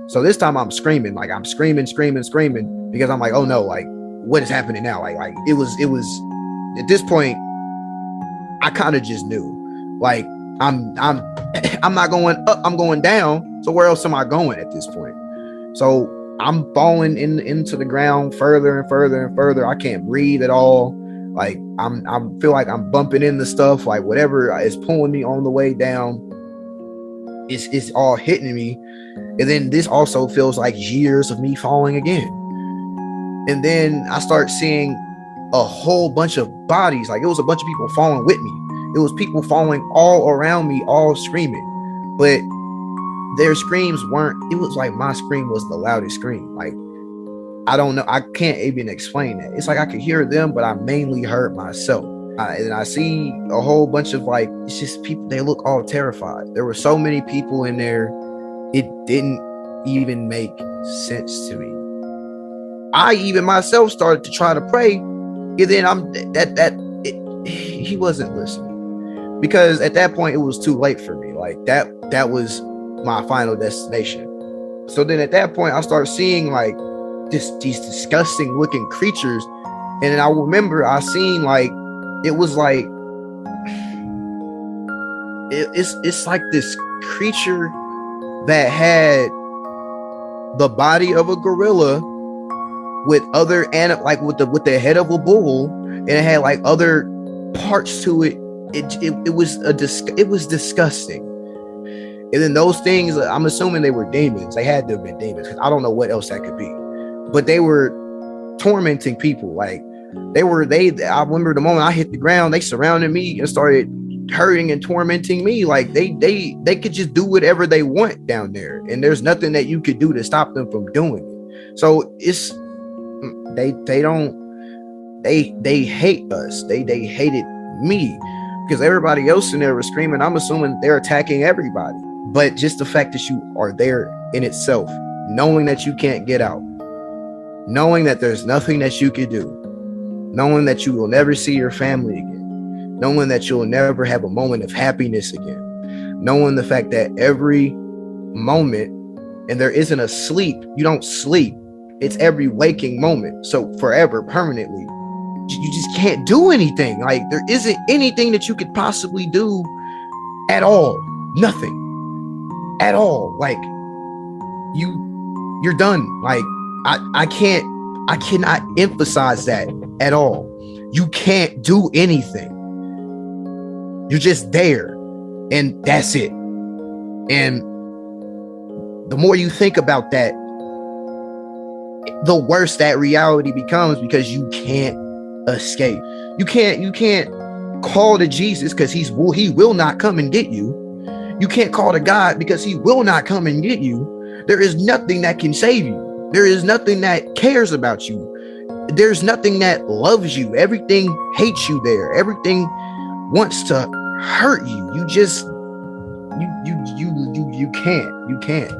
So this time I'm screaming, like I'm screaming because I'm like, oh no, like what is happening now? Like it was at this point, I kind of just knew, like I'm I'm not going up, I'm going down. So where else am I going at this point? So I'm falling into the ground further and further and further. I can't breathe at all. Like I feel like I'm bumping into stuff, like whatever is pulling me on the way down. It's all hitting me. And then this also feels like years of me falling again. And then I start seeing a whole bunch of bodies. Like it was a bunch of people falling with me. It was people falling all around me, all screaming. But their screams weren't, it was like my scream was the loudest scream. Like, I don't know. I can't even explain that. It's like I could hear them, but I mainly heard myself. And I see a whole bunch of like, it's just people, they look all terrified. There were so many people in there. It didn't even make sense to me. I even myself started to try to pray. And then he wasn't listening, because at that point it was too late for me. Like that was my final destination. So then at that point I started seeing like these disgusting looking creatures. And then I remember I seen like, it was like, it's like this creature that had the body of a gorilla with other like with the head of a bull, and it had like other parts to it. It was disgusting. And then those things, I'm assuming they were demons. They had to have been demons, because I don't know what else that could be. But they were tormenting people. Like I remember the moment I hit the ground, they surrounded me and started hurting and tormenting me. Like they could just do whatever they want down there, and there's nothing that you could do to stop them from doing it. So it's they hate us. They hated me, because everybody else in there was screaming. I'm assuming they're attacking everybody. But just the fact that you are there in itself, knowing that you can't get out, knowing that there's nothing that you could do, knowing that you will never see your family again, knowing that you'll never have a moment of happiness again, knowing the fact that every moment, and there isn't a sleep, you don't sleep, it's every waking moment. So forever, permanently, you just can't do anything. Like there isn't anything that you could possibly do at all. Nothing at all. Like you're done. Like I cannot emphasize that at all. You can't do anything. You're just there, and that's it. And the more you think about that, the worse that reality becomes, because you can't escape. You can't call to Jesus, because he will not come and get you. You can't call to God, because he will not come and get you. There is nothing that can save you. There is nothing that cares about you. There's nothing that loves you. Everything hates you there. Everything wants to hurt you. You just you can't.